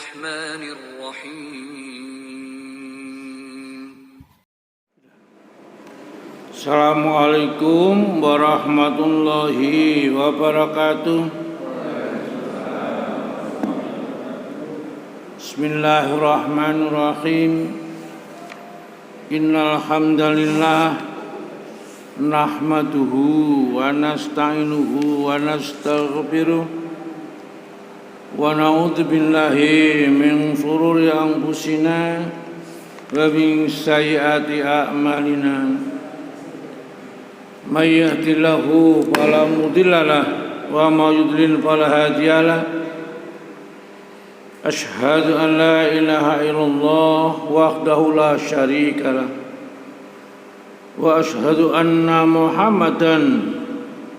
الرحمن الرحيم. Assalamualaikum warahmatullahi wabarakatuh. Bismillahirrahmanirrahim. Innal hamdalillah nahmaduhu wa nasta'inuhu wa nastaghfiruh wa na'udzu billahi min shururi anfusina wa min sayyiati a'malina. May yahdihillahu fala mudilla lahu wa may yudlil fala hadiya lahu. Asyhadu an la ilaha illallah wahdahu la syarika lah wa asyhadu anna Muhammadan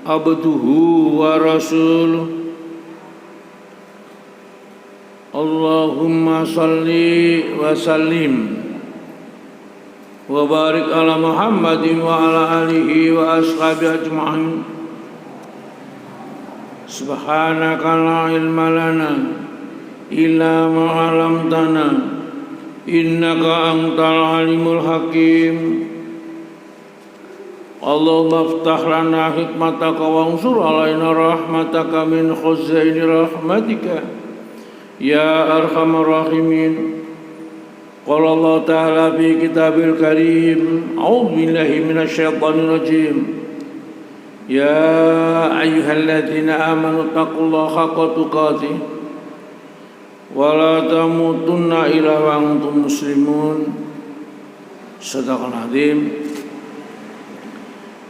abduhu wa rasuluh. Allahumma salli wa sallim wa barik ala Muhammadin wa ala alihi wa ashabihi ajma'in. Subhanaka la ilma lana illa ma 'allamtana innaka antal alimul hakim. Allahumma iftah lana hikmataka wa ansur alaina rahmataka min khuzaini rahmatika ya arhamar rahimin. Qala Allah ta'ala fi kitabil karim, a'udzu billahi minasyaitonir rajim. Ya ayyuhalladzina amanu taqullaha haqqa tuqatih wa la tamutunna illa wa antum muslimun. Shadaqal azim.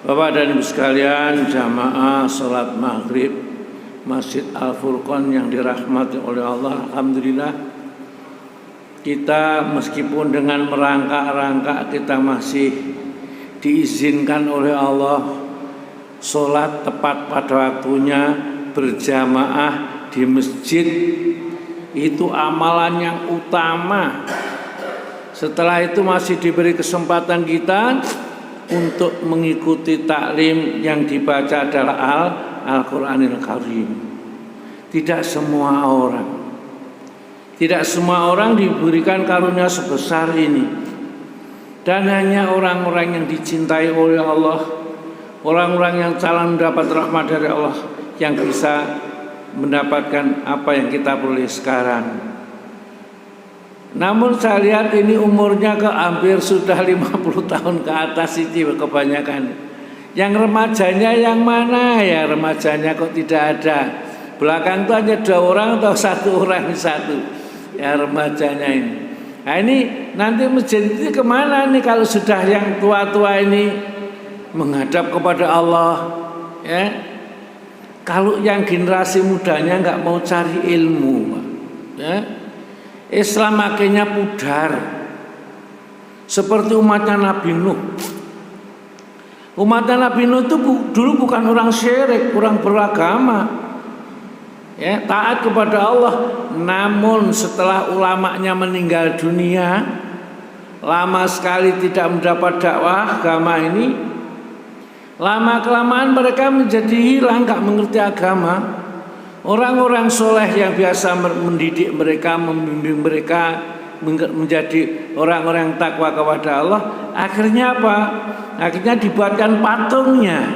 Bapak dan Ibu sekalian, jamaah salat maghrib Masjid Al-Furqan yang dirahmati oleh Allah, alhamdulillah kita meskipun dengan merangkak-rangkak kita masih diizinkan oleh Allah sholat tepat pada waktunya berjamaah di masjid. Itu amalan yang utama. Setelah itu masih diberi kesempatan kita untuk mengikuti taklim yang dibaca adalah Al-Quranil Karim. Tidak semua orang diberikan karunia sebesar ini. Dan hanya orang-orang yang dicintai oleh Allah, orang-orang yang calon mendapat rahmat dari Allah yang bisa mendapatkan apa yang kita peroleh sekarang. Namun saya lihat ini umurnya hampir sudah 50 tahun ke atas ini kebanyakan. Yang remajanya yang mana ya? Remajanya kok tidak ada. Belakang itu hanya 2 orang atau 1 orang satu. Ya remajanya ini. Nah ini nanti masjid ini kemana nih kalau sudah yang tua-tua ini menghadap kepada Allah, ya? Kalau yang generasi mudanya nggak mau cari ilmu, ya, Islam akhirnya pudar. Seperti umatnya Nabi Nuh. Umatnya Nabi Nuh itu dulu bukan orang syirik, orang beragama, ya, taat kepada Allah. Namun setelah ulamanya meninggal dunia, lama sekali tidak mendapat dakwah agama ini. Lama-kelamaan mereka menjadi hilang, gak mengerti agama. Orang-orang soleh yang biasa mendidik mereka, membimbing mereka menjadi orang-orang yang takwa kepada Allah. Akhirnya apa? Akhirnya dibuatkan patungnya,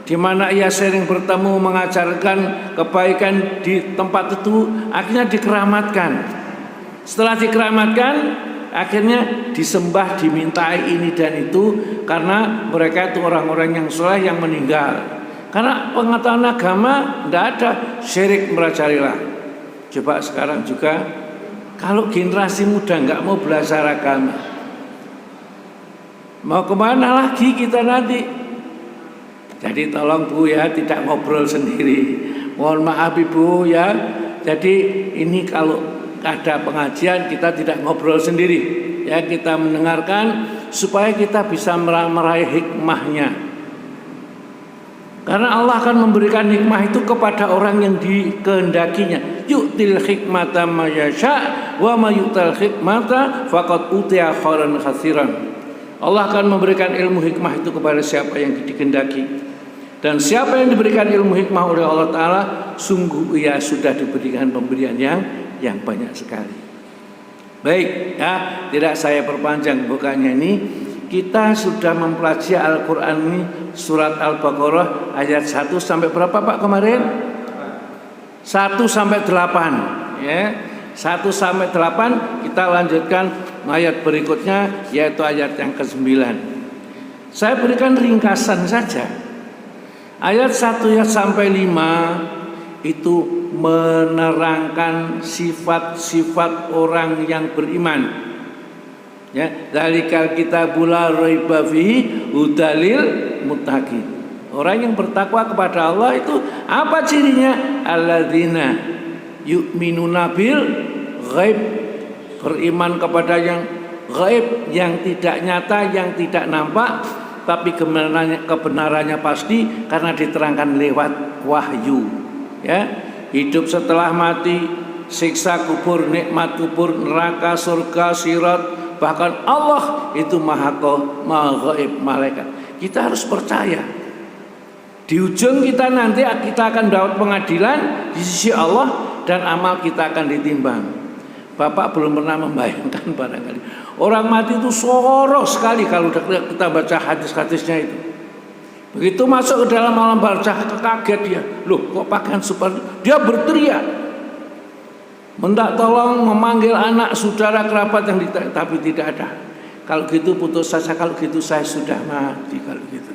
di mana ia sering bertemu mengajarkan kebaikan di tempat itu. Akhirnya dikeramatkan. Setelah dikeramatkan, akhirnya disembah, dimintai ini dan itu, karena mereka itu orang-orang yang soleh yang meninggal. Karena pengetahuan agama tidak ada, syirik merajalela. Coba sekarang juga kalau generasi muda nggak mau belajar agama, mau kemana lagi kita nanti? Jadi tolong Bu ya, tidak ngobrol sendiri. Mohon maaf Ibu ya. Jadi ini kalau ada pengajian kita tidak ngobrol sendiri, ya, kita mendengarkan supaya kita bisa meraih hikmahnya. Karena Allah akan memberikan hikmah itu kepada orang yang dikehendakinya. Yu'til hikmata ma yasha wa ma yu'tal hikmata faqad utiya khairan katsiran. Allah akan memberikan ilmu hikmah itu kepada siapa yang dikehendaki. Dan siapa yang diberikan ilmu hikmah oleh Allah Ta'ala, sungguh ia sudah diberikan pemberian yang yang banyak sekali. Baik, ya, tidak saya perpanjang bukannya ini. Kita sudah mempelajari Al-Quran ini surat Al-Baqarah ayat 1 sampai berapa Pak kemarin? 1 sampai 8 ya. 1 sampai 8 kita lanjutkan ayat berikutnya yaitu ayat yang ke-9. Saya berikan ringkasan saja. Ayat 1 ya sampai 5 itu menerangkan sifat-sifat orang yang beriman. Ya, zalikal kitabul la raiba fihi hudalil muttaqin. Orang yang bertakwa kepada Allah itu apa cirinya? Alladzina yu'minuna bil ghaib, beriman kepada yang ghaib, yang tidak nyata, yang tidak nampak, tapi kebenarannya pasti karena diterangkan lewat wahyu. Ya, hidup setelah mati, siksa kubur, nikmat kubur, neraka, surga, sirat, bahkan Allah itu maha ghaib, malaikat. Kita harus percaya. Di ujung kita nanti kita akan dapat pengadilan di sisi Allah dan amal kita akan ditimbang. Bapak belum pernah membayangkan barangkali orang mati itu sorok sekali kalau kita baca hadis-hadisnya itu. Begitu masuk ke dalam alam barzakh kaget dia. Loh, kok pakaian super? Dia berteriak. Minta tolong memanggil anak, saudara, kerabat yang tapi tidak ada. Kalau gitu putus asa, kalau gitu saya sudah mati kalau gitu.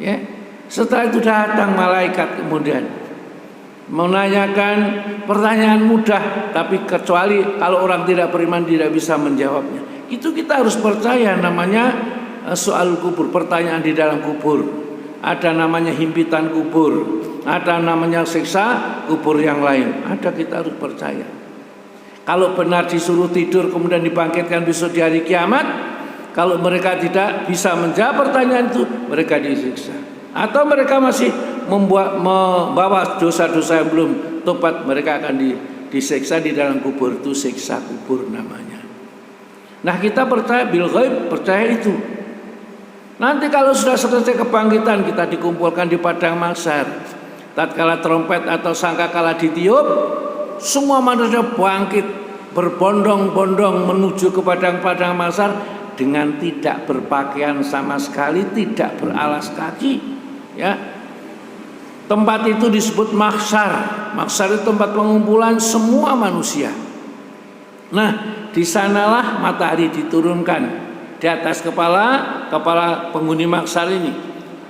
Ya. Setelah itu datang malaikat kemudian menanyakan pertanyaan mudah, tapi kecuali kalau orang tidak beriman tidak bisa menjawabnya. Itu kita harus percaya, namanya soal kubur, pertanyaan di dalam kubur. Ada namanya himpitan kubur, ada namanya siksa kubur yang lain. Ada, kita harus percaya. Kalau benar disuruh tidur kemudian dibangkitkan besok di hari kiamat, kalau mereka tidak bisa menjawab pertanyaan itu, mereka disiksa. Atau mereka masih membawa dosa-dosa yang belum tobat, mereka akan disiksa di dalam kubur. Itu siksa kubur namanya. Nah, kita percaya bil ghaib, percaya itu. Nanti kalau sudah selesai kebangkitan, kita dikumpulkan di padang mahsyar. Tatkala trompet atau sangkakala ditiup, semua manusia bangkit berbondong-bondong menuju ke padang mahsyar dengan tidak berpakaian sama sekali, tidak beralas kaki. Ya, tempat itu disebut mahsyar. Mahsyar itu tempat pengumpulan semua manusia. Nah, di sanalah matahari diturunkan di atas kepala penghuni mahsyar ini.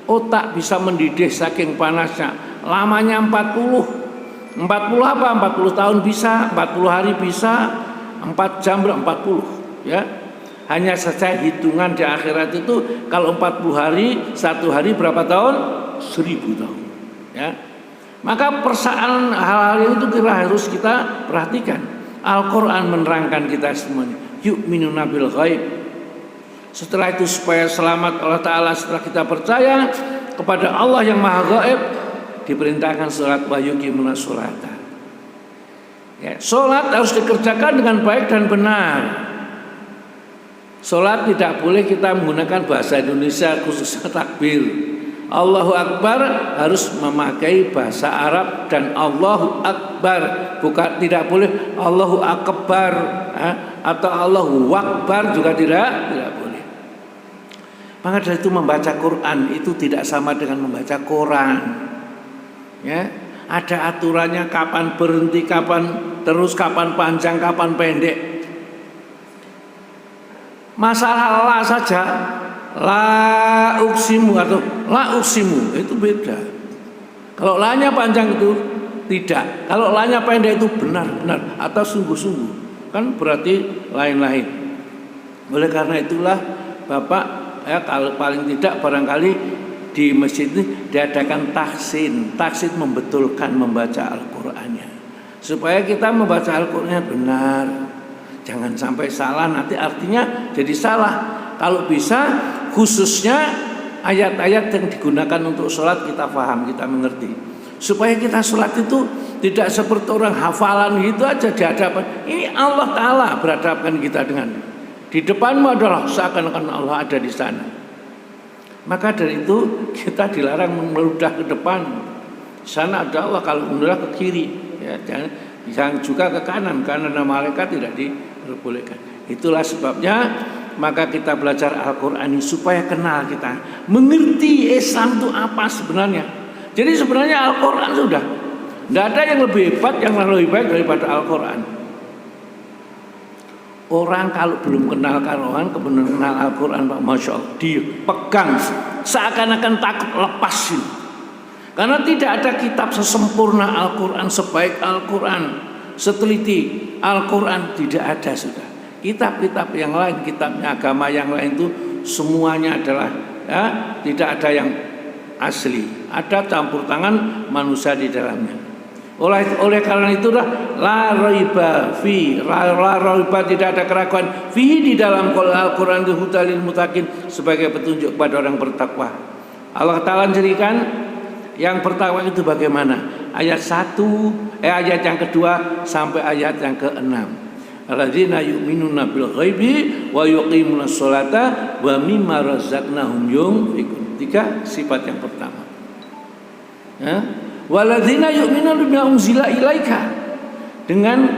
Otak bisa mendidih saking panasnya. Lamanya 40 apa? 40 tahun bisa, 40 hari bisa, 4 jam 40 ya. Hanya saja hitungan di akhirat itu kalau 40 hari, 1 hari berapa tahun? 1000 tahun ya. Maka persoalan hal-hal itu harus kita perhatikan. Al-Quran menerangkan kita semuanya. Yu'minuna bil ghaib. Setelah itu supaya selamat Allah Ta'ala, setelah kita percaya kepada Allah yang maha gaib, diperintahkan sholat wa yuqimuna sholata. Ya, sholat harus dikerjakan dengan baik dan benar. Sholat tidak boleh kita menggunakan bahasa Indonesia khususnya takbir. Allahu Akbar harus memakai bahasa Arab dan Allahu Akbar, bukan, tidak boleh Allahu Akbar atau Allahu Akbar juga tidak boleh. Maka dari itu membaca Quran itu tidak sama dengan membaca Quran. Ya, ada aturannya, kapan berhenti, kapan terus, kapan panjang, kapan pendek. Masalah la saja, la uksimu atau la uksimu itu beda. Kalau la-nya panjang itu tidak, kalau la-nya pendek itu benar-benar atau sungguh-sungguh, kan berarti lain-lain. Oleh karena itulah Bapak, ya, kalau paling tidak barangkali di masjid ini diadakan tahsin. Tahsin membetulkan membaca Al-Qur'annya, supaya kita membaca Al-Qur'annya benar, jangan sampai salah, nanti artinya jadi salah. Kalau bisa khususnya ayat-ayat yang digunakan untuk sholat kita paham, kita mengerti, supaya kita sholat itu tidak seperti orang hafalan gitu aja di hadapan. Ini Allah Ta'ala berhadapan kita dengan, di depanmu adalah seakan-akan Allah ada di sana. Maka dari itu kita dilarang meludah ke depan. Di sana ada Allah, kalau meludah ke kiri. Ya, jangan yang juga ke kanan karena malaikat tidak diperbolehkan. Itulah sebabnya maka kita belajar Al-Quran ini supaya kenal kita, mengerti Islam itu apa sebenarnya. Jadi sebenarnya Al-Quran sudah tidak ada yang lebih hebat, yang lebih baik daripada Al-Quran. Orang kalau belum kenal Al-Quran, kemudian kenal Al-Quran, Pak, Masya Allah, dia pegang seakan-akan takut lepasin. Karena tidak ada kitab sesempurna Al-Quran, sebaik Al-Quran, seteliti Al-Quran, tidak ada sudah. Kitab-kitab yang lain, kitabnya agama yang lain itu semuanya adalah tidak ada yang asli, ada campur tangan manusia di dalamnya. Oleh karena itulah la raiba tidak ada keraguan fi di dalam Al-Quran itu hudalil mutakin, sebagai petunjuk kepada orang bertakwa. Allah Ta'ala jadikan yang bertakwa itu bagaimana? Ayat yang kedua sampai ayat yang ke-6. Alladzina yu'minuna bil ghaibi wa yuqimuna sholata wa mimma razaqnahum yunfiqun. 3 sifat yang pertama. Walladzina yu'minuna bima unzila ilaika, dengan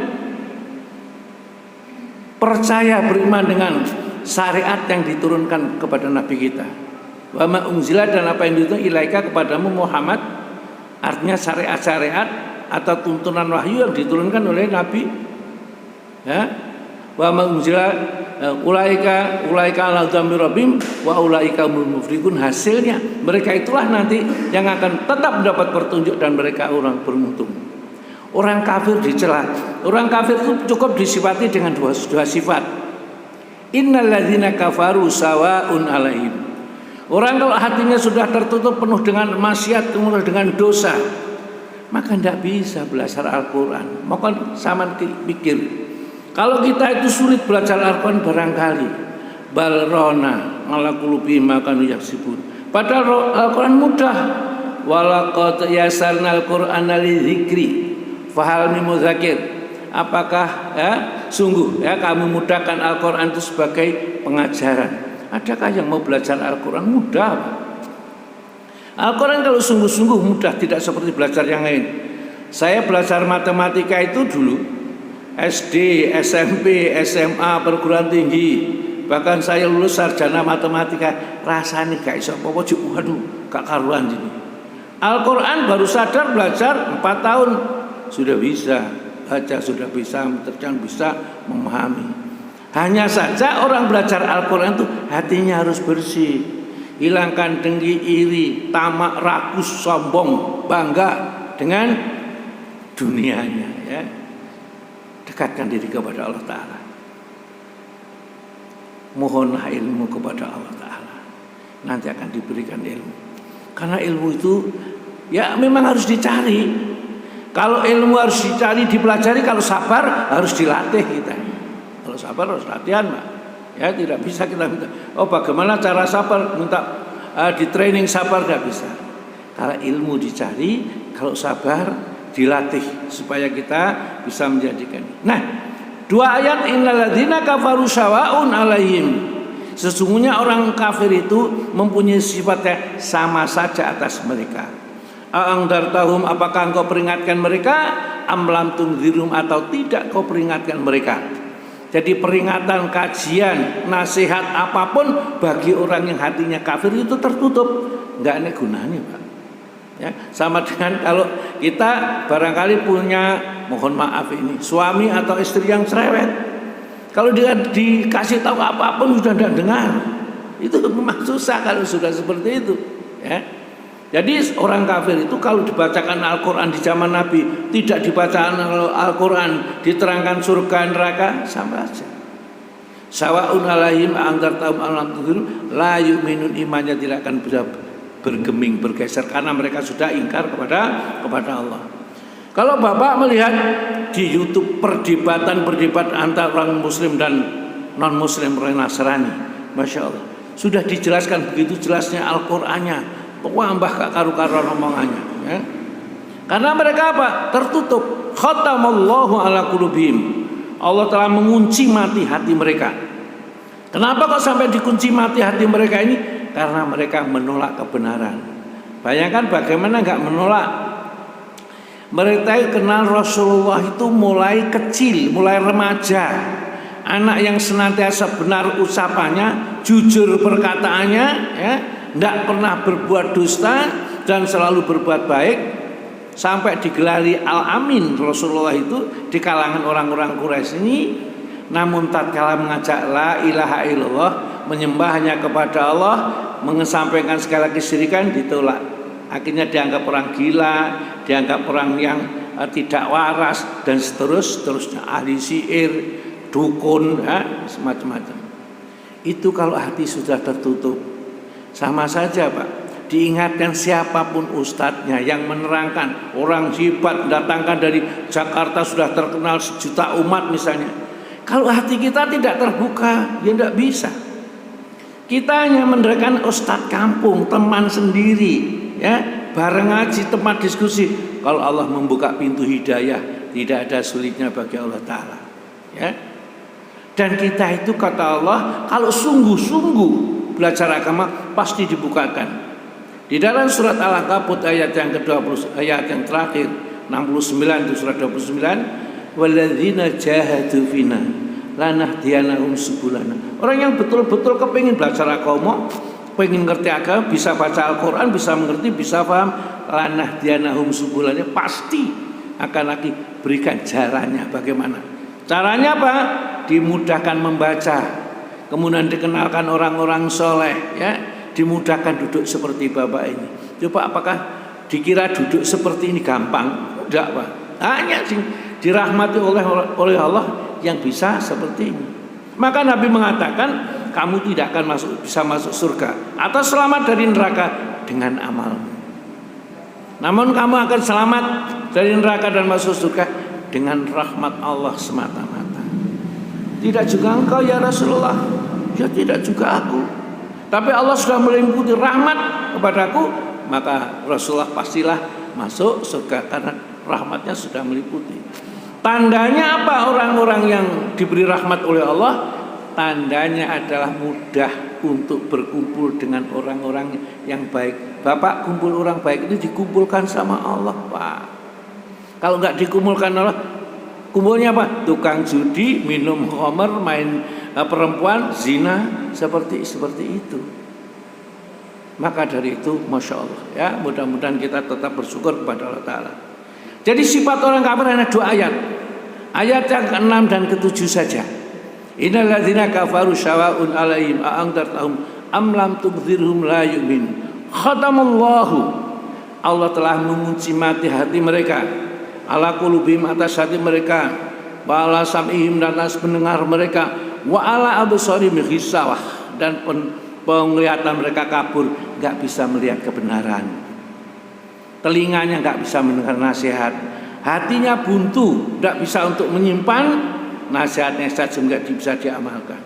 percaya beriman dengan syariat yang diturunkan kepada nabi kita. Wa ma unzila, dan apa yang diturunkan ilaika kepadamu Muhammad, artinya syariat-syariat atau tuntunan wahyu yang diturunkan oleh nabi. Wa ma'unzila ulaika ala dzammi rabbim wa ulaika humul muflihun. Hasilnya mereka itulah nanti yang akan tetap mendapat petunjuk dan mereka orang beruntung. Orang kafir dicela. Orang kafir itu cukup disifati dengan dua sifat. Innal ladzina kafaru sawaun alaihim. Orang kalau hatinya sudah tertutup penuh dengan maksiat, kemudian dengan dosa, maka tidak bisa belajar Al-Quran. Maka sama pikir, kalau kita itu sulit belajar Al-Quran barangkali balrona ala qulubi makanu yaksibun. Padahal Al-Quran mudah. Walaqad yasarnal Qur'ana lidzikri fahal min mudzakir. Apakah sungguh kami mudahkan Al-Quran itu sebagai pengajaran. Adakah yang mau belajar Al-Quran? Mudah. Al-Quran kalau sungguh-sungguh mudah, tidak seperti belajar yang lain. Saya belajar matematika itu dulu SD, SMP, SMA, perguruan tinggi, bahkan saya lulus sarjana matematika, rasanya gak iso apa-apa, waduh gak karuan ini. Al-Quran baru sadar belajar 4 tahun sudah bisa baca, sudah bisa menceritakan, bisa memahami. Hanya saja orang belajar Al-Quran itu hatinya harus bersih, hilangkan dengki, iri, tamak, rakus, sombong, bangga dengan dunianya, ya. Dekatkan diri kepada Allah Ta'ala. Mohonlah ilmu kepada Allah Ta'ala, nanti akan diberikan ilmu. Karena ilmu itu ya memang harus dicari. Kalau ilmu harus dicari, dipelajari. Kalau sabar harus dilatih kita. Kalau sabar harus latihan, Pak. Ya, tidak bisa kita minta, oh bagaimana cara sabar, minta di training sabar, tidak bisa. Kalau ilmu dicari, kalau sabar dilatih supaya kita bisa menjadikan. Nah, 2 ayat innal ladzina kafaru sawaun alaihim. Sesungguhnya orang kafir itu mempunyai sifatnya sama saja atas mereka. A'angdartahum, apakah engkau peringatkan mereka? Am lam tunzirum, atau tidak kau peringatkan mereka. Jadi peringatan, kajian, nasihat apapun bagi orang yang hatinya kafir itu tertutup, enggak ada gunanya, Pak. Ya, sama dengan kalau kita barangkali punya, mohon maaf ini, suami atau istri yang cerewet. Kalau dia dikasih tahu apapun sudah tidak dengar. Itu memang susah kalau sudah seperti itu, ya. Jadi orang kafir itu kalau dibacakan Al-Quran di zaman Nabi, tidak dibacakan Al-Quran, diterangkan surga neraka, sama aja. Sawaun alaihim anzartahum am lam tunzirum la yu'minun, imannya tidak akan bisa bergeming, bergeser, karena mereka sudah ingkar kepada Allah. Kalau Bapak melihat di YouTube perdebat antara orang Muslim dan non Muslim, orang Nasrani, Masya Allah, sudah dijelaskan begitu jelasnya Al-Qur'annya, tambah gak karu-karuan omongannya, ya. Karena mereka apa? Tertutup. Khatamallahu ala qulubihim. Allah telah mengunci mati hati mereka. Kenapa kok sampai dikunci mati hati mereka ini? Karena mereka menolak kebenaran. Bayangkan bagaimana enggak menolak. Mereka kenal Rasulullah itu mulai kecil, mulai remaja. Anak yang senantiasa benar ucapannya, jujur perkataannya, ya, tidak pernah berbuat dusta dan selalu berbuat baik, sampai digelari Al-Amin Rasulullah itu di kalangan orang-orang Quraisy ini. Namun tatkala mengajak la ilaha illallah, menyembah hanya kepada Allah, mengesampingkan segala kesyirikan, ditolak. Akhirnya dianggap orang gila, dianggap orang yang tidak waras, dan seterusnya, ahli sihir, dukun, semacam-macam. Itu kalau hati sudah tertutup, sama saja Pak. Diingatkan siapapun ustadznya yang menerangkan, orang hebat datangkan dari Jakarta sudah terkenal 1 juta umat misalnya. Kalau hati kita tidak terbuka, ya tidak bisa. Kita hanya mendengarkan ustadz kampung, teman sendiri, ya, bareng ngaji, tempat diskusi. Kalau Allah membuka pintu hidayah, tidak ada sulitnya bagi Allah Ta'ala, ya. Dan kita itu kata Allah, kalau sungguh-sungguh belajar agama pasti dibukakan. Di dalam surat Al-Ankabut ayat yang ke-20, ayat yang terakhir 69 itu surat 29, walladzina jahadu fina lanahdiyanahum subulana. Orang yang betul-betul kepingin belajar agama, pengen ngerti agama, bisa baca Al-Quran, bisa mengerti, bisa paham, lanahdiyanahum subulana, pasti akan lagi berikan jalannya. Bagaimana caranya Pak? Dimudahkan membaca, kemudian dikenalkan orang-orang soleh, ya, dimudahkan duduk seperti Bapak ini. Coba apakah dikira duduk seperti ini gampang? Tidak Pak. Hanya dirahmati oleh Allah yang bisa seperti ini. Maka Nabi mengatakan kamu tidak akan bisa masuk surga atau selamat dari neraka dengan amalmu. Namun kamu akan selamat dari neraka dan masuk surga dengan rahmat Allah semata-mata. Tidak juga engkau ya Rasulullah, ya tidak juga aku. Tapi Allah sudah meliputi rahmat kepadaku, maka Rasulullah pastilah masuk surga karena rahmatnya sudah meliputi. Tandanya apa orang-orang yang diberi rahmat oleh Allah? Tandanya adalah mudah untuk berkumpul dengan orang-orang yang baik. Bapak, kumpul orang baik itu dikumpulkan sama Allah Pak. Kalau nggak dikumpulkan Allah, kumpulnya apa? Tukang judi, minum khamr, main perempuan, zina, seperti itu. Maka dari itu, masya Allah, ya, mudah-mudahan kita tetap bersyukur kepada Allah Ta'ala. Jadi sifat orang kafir hanya 2 ayat. Ayat yang ke-6 dan ke-7 saja. Innal ladzina kafaru syawa'un 'alaihim a anzartahum am lam tunzirhum la yu'min. Khatamallahu, Allah telah mengunci mati hati mereka, ala qulubihim, atas hati mereka, wa ala sam'ihim, dan atas pendengar mereka, wa ala absarihim ghishawah, dan penglihatan mereka kabur, enggak bisa melihat kebenaran. Telinganya enggak bisa mendengar nasihat, hatinya buntu, enggak bisa untuk menyimpan nasihatnya saja, enggak bisa diamalkan.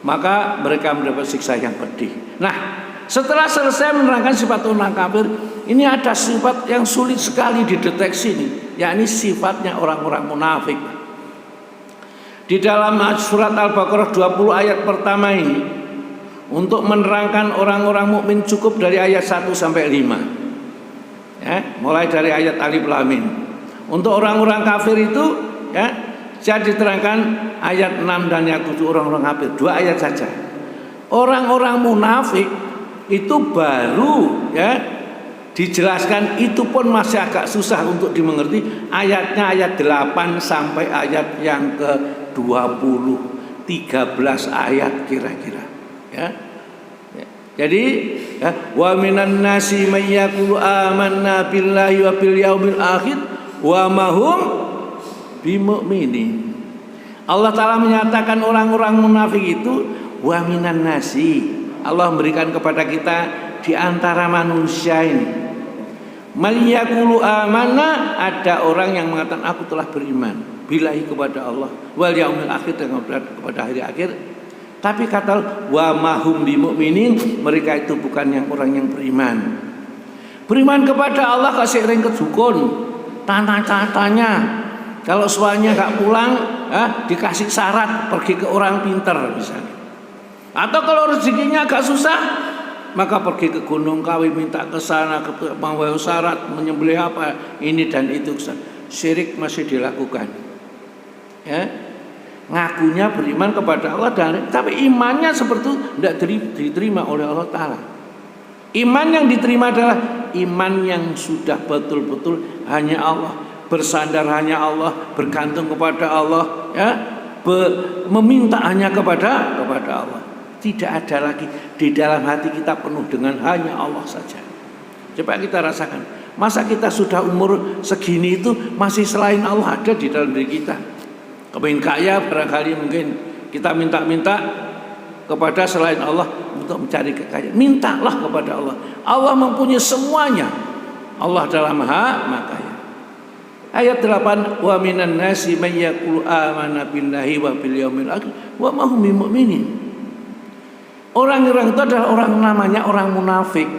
Maka mereka mendapat siksa yang pedih. Nah, setelah selesai menerangkan sifat orang kafir, ini ada sifat yang sulit sekali dideteksi nih, yakni sifatnya orang-orang munafik. Di dalam surat Al-Baqarah 20 ayat pertama ini, untuk menerangkan orang-orang mukmin cukup dari ayat 1 sampai 5. Ya, mulai dari ayat Alif Lam Mim. Untuk orang-orang kafir itu, ya, saya diterangkan ayat 6 dan ayat 7 orang-orang kafir, 2 ayat saja. Orang-orang munafik itu baru, ya, dijelaskan, itu pun masih agak susah untuk dimengerti. Ayatnya ayat 8 sampai ayat yang ke-20, 13 ayat kira-kira, ya. Jadi, ya, wa minan nasi may yaqulu amanna billahi wa bil yaumil akhir wa ma hum bimu'minin. Allah Ta'ala menyatakan orang-orang munafik itu wa minan nasi. Allah memberikan kepada kita di antara manusia ini, may yaqulu amanna, ada orang yang mengatakan aku telah beriman billahi, kepada Allah, wal yaumil akhir, dengan kepada hari akhir. Tapi kata wa mahum bimu'minin, mereka itu bukan yang orang yang beriman. Beriman kepada Allah kasih ring kedukun, tanda-tandanya. Kalau suaminya nggak pulang, dikasih syarat pergi ke orang pinter misalnya. Atau kalau rezekinya agak susah, maka pergi ke Gunung Kawi minta ke sana, mau syarat menyembelih apa ini dan itu. Syirik masih dilakukan. Ya, ngakunya beriman kepada Allah tapi imannya seperti itu tidak diterima oleh Allah Ta'ala. Iman yang diterima adalah iman yang sudah betul-betul hanya Allah, bersandar hanya Allah, bergantung kepada Allah, ya, meminta hanya kepada Allah. Tidak ada lagi di dalam hati kita penuh dengan hanya Allah saja. Coba kita rasakan, masa kita sudah umur segini itu masih selain Allah ada di dalam diri kita? Kepingin kaya barangkali mungkin kita minta-minta kepada selain Allah untuk mencari kekayaan. Mintalah kepada Allah. Allah mempunyai semuanya. Allah adalah Maha Kaya. Ayat 8, wa minan nasi may yaqulu amanna billahi wa bil yaumil akhir wa ma hum bimu'minin. Orang-orang itu adalah orang namanya orang munafik.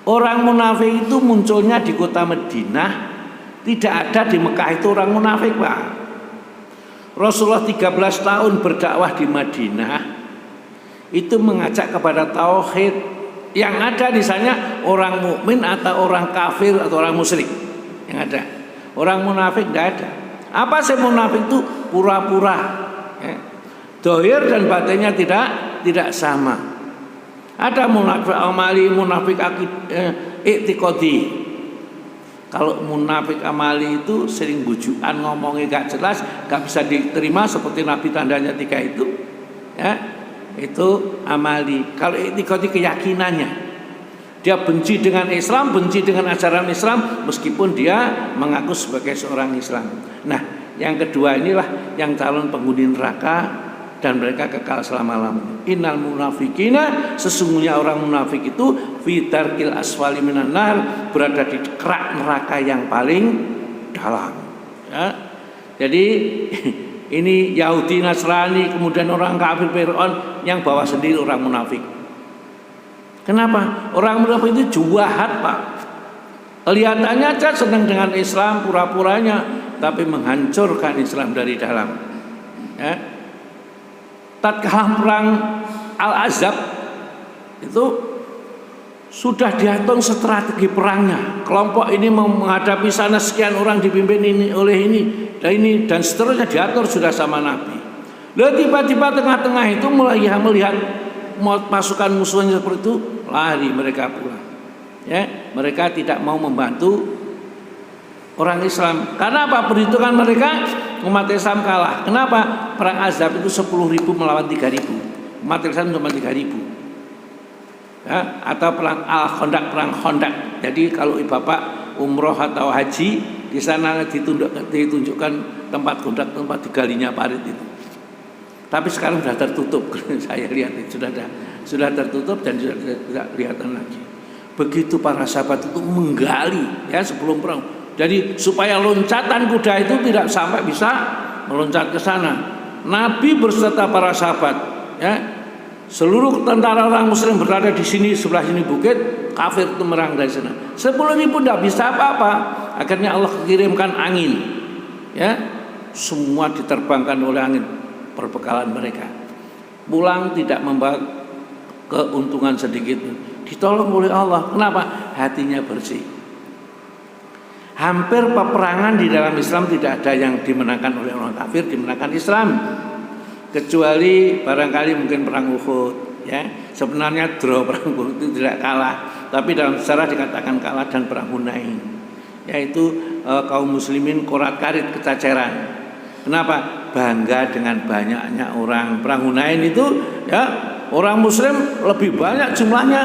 Orang munafik itu munculnya di kota Madinah, tidak ada di Mekah itu orang munafik, Pak. Rasulullah 13 tahun berdakwah di Madinah, itu mengajak kepada tauhid. Yang ada di sana orang mukmin atau orang kafir atau orang musyrik yang ada. Orang munafik tidak ada. Apa sih munafik itu? Pura-pura. Ya. Dohir dan batinnya tidak sama. Ada munafik amali, munafik i'tiqadi. Kalau munafik amali itu sering bujukan, ngomongnya gak jelas, gak bisa diterima seperti Nabi tandanya 3 itu. Ya, itu amali. Kalau i'tiqadi keyakinannya, dia benci dengan Islam, benci dengan ajaran Islam, meskipun dia mengaku sebagai seorang Islam. Nah, yang kedua inilah yang calon penghuni neraka dan mereka kekal selama-lamanya. Innal munafikina, sesungguhnya orang munafik itu fi darkil asfali minan nar, berada di kerak neraka yang paling dalam. Ya. Jadi ini Yahudi, Nasrani, kemudian orang kafir Fir'aun yang bawa sendiri orang munafik. Kenapa? Orang munafik itu jahat, Pak. Kelihatannya aja senang dengan Islam, pura-puranya, tapi menghancurkan Islam dari dalam. Ya. Tatkala perang Al-Ahzab itu sudah diatur strategi perangnya. Kelompok ini menghadapi sana sekian orang dipimpin ini oleh ini dan seterusnya diatur sudah sama Nabi. Lalu tiba-tiba tengah-tengah itu mulai melihat pasukan musuhnya seperti itu, lari mereka pulang. Ya, mereka tidak mau membantu orang Islam. Karena apa? Perhitungan mereka umat Islam kalah. Kenapa? Perang Ahzab itu 10.000 melawan 3.000. Umat Islam cuma 3.000. Ya, atau perang Al-Khandaq, perang Khandaq. Jadi kalau Bapak umroh atau haji, di sana ditunjukkan tempat Khandaq, tempat digalinya parit itu. Tapi sekarang sudah tertutup. Saya lihat itu sudah tertutup dan sudah tidak kelihatan lagi. Begitu para sahabat itu menggali ya sebelum perang. Jadi supaya loncatan kuda itu tidak sampai bisa meloncat ke sana. Nabi berserta para sahabat, ya, seluruh tentara orang Muslim berada di sini, sebelah sini bukit, kafir itu merang dari sana. 10.000 tidak bisa apa-apa. Akhirnya Allah kirimkan angin, ya, semua diterbangkan oleh angin perbekalan mereka. Pulang tidak membawa keuntungan sedikit, ditolong oleh Allah. Kenapa? Hatinya bersih. Hampir peperangan di dalam Islam tidak ada yang dimenangkan oleh orang kafir, dimenangkan Islam. Kecuali barangkali mungkin perang Uhud, ya. Sebenarnya draw perang Uhud itu tidak kalah, tapi dalam sejarah dikatakan kalah, dan perang Hunain, yaitu kaum muslimin korat-karit kececeran. Kenapa? Bangga dengan banyaknya orang. Perang Hunain itu, ya, orang muslim lebih banyak jumlahnya,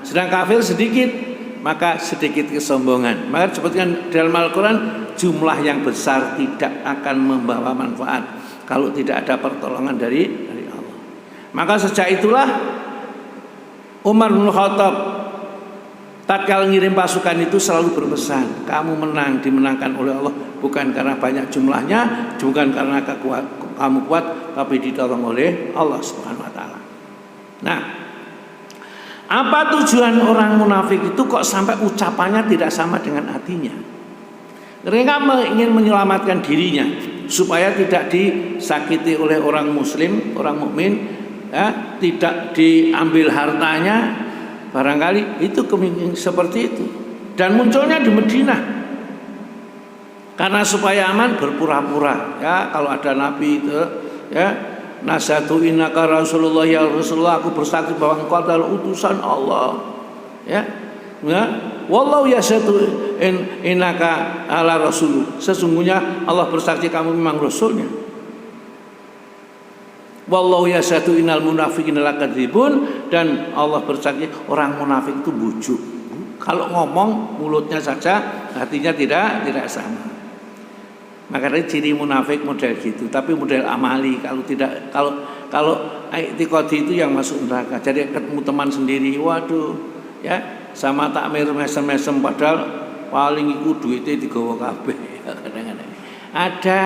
sedang kafir sedikit. Maka sedikit kesombongan. Maka disebutkan dalam Al-Quran, jumlah yang besar tidak akan membawa manfaat kalau tidak ada pertolongan dari Allah. Maka sejak itulah Umar bin Khattab tatkala ngirim pasukan itu selalu berpesan, kamu menang, dimenangkan oleh Allah bukan karena banyak jumlahnya, bukan karena kamu kuat, tapi ditolong oleh Allah Subhanahu wa taala. Nah, apa tujuan orang munafik itu kok sampai ucapannya tidak sama dengan hatinya? Mereka ingin menyelamatkan dirinya supaya tidak disakiti oleh orang muslim, orang mukmin, tidak diambil hartanya, barangkali itu kemungkinan seperti itu. Dan munculnya di Madinah karena supaya aman berpura-pura, ya, kalau ada nabi itu, ya, nasatu innaka rasulullah, ya Rasulullah, aku bersaksi bahwa engkau adalah utusan Allah, ya, wallahu yashhadu innaka ala rasul, sesungguhnya Allah bersaksi kamu memang rasulnya. Wallahu yashhadu innal munafiqina lakadzibun, dan Allah bersaksi orang munafik itu bujuk. Kalau ngomong mulutnya saja, hatinya tidak sama. Makanya ciri munafik model gitu, tapi model amali. Kalau i'tiqadi itu yang masuk neraka. Jadi ketemu teman sendiri, waduh, ya, sama takmir mesem-mesem, padahal paling iku duitnya digawa kabeh. Kadang-kadang ada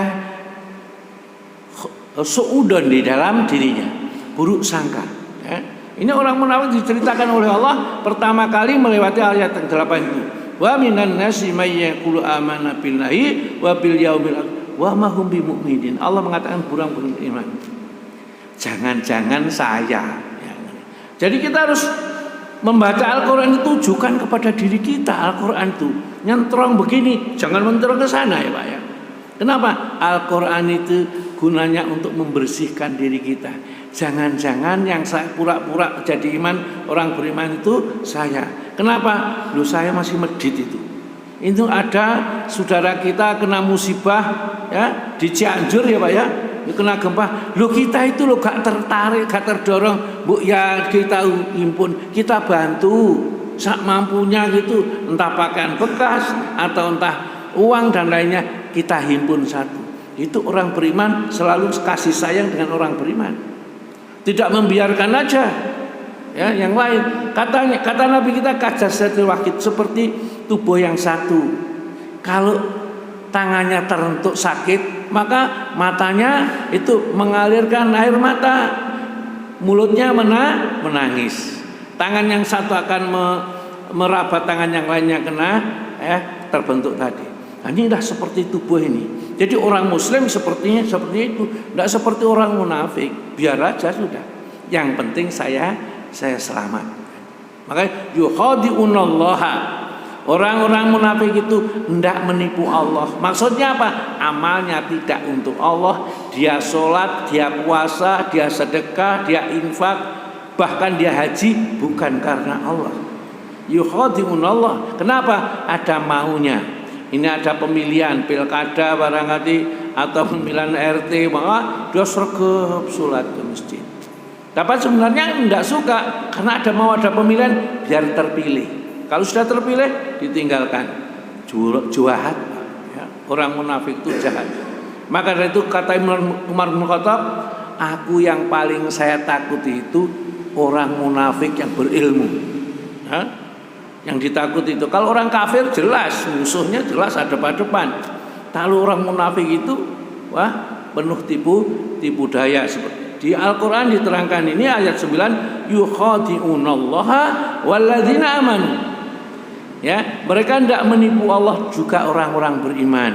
suudon di dalam dirinya, buruk sangka, ya. Ini orang munafik diceritakan oleh Allah pertama kali melewati ayat yang 8 itu. Wa minan nasi may yaqulu amanna billahi wa bil yaumil akhir wa ma hum bimu'minin. Allah mengatakan burang beriman. Jangan-jangan saya. Ya. Jadi kita harus membaca Al-Qur'an itu tujukan kepada diri kita. Al-Qur'an itu nyentrong begini, jangan menterong ke sana, ya Pak, ya. Kenapa? Al-Qur'an itu gunanya untuk membersihkan diri kita. Jangan-jangan yang saya pura-pura jadi iman, orang beriman itu saya. Kenapa? Loh, saya masih medit itu. Itu ada saudara kita kena musibah, ya, di Cianjur, ya Pak, ya, kena gempa. Loh, kita itu loh gak tertarik, gak terdorong, Bu, ya kita himpun, kita bantu sak mampunya gitu, entah pakaian bekas atau entah uang dan lainnya, kita himpun satu. Itu orang beriman selalu kasih sayang dengan orang beriman. Tidak membiarkan aja, ya, yang lain. Kata Nabi kita, kajasadil wahid, seperti tubuh yang satu. Kalau tangannya terhentuk sakit, maka matanya itu mengalirkan air mata, mulutnya menangis. Tangan yang satu akan merabat tangan yang lainnya kena terbentuk tadi. Nah, ini dah seperti tubuh ini. Jadi orang muslim sepertinya seperti itu, tidak seperti orang munafik. Biar aja sudah. Yang penting saya selamat. Makanya yukhadi'unallaha. Orang-orang munafik itu hendak menipu Allah. Maksudnya apa? Amalnya tidak untuk Allah. Dia sholat, dia puasa, dia sedekah, dia infak, bahkan dia haji bukan karena Allah. Yukhadi'unallah. Kenapa? Ada maunya. Ini ada pemilihan pilkada barangkali atau pemilihan RT, maka dia sergap sholat ke masjid. Tapi sebenarnya tidak suka, karena ada pemilihan biar terpilih. Kalau sudah terpilih ditinggalkan. Jahat, ya. Orang munafik itu jahat. Maka dari itu kata Umar bin Khattab, aku yang paling saya takuti itu orang munafik yang berilmu, ya? Yang ditakuti itu. Kalau orang kafir jelas musuhnya, jelas ada pada depan. Kalau orang munafik itu, wah, penuh tipu daya. Di Al-Quran diterangkan ini ayat 9, yukhadi'unallaha walladzina amanu. Ya, mereka tidak menipu Allah, juga orang-orang beriman.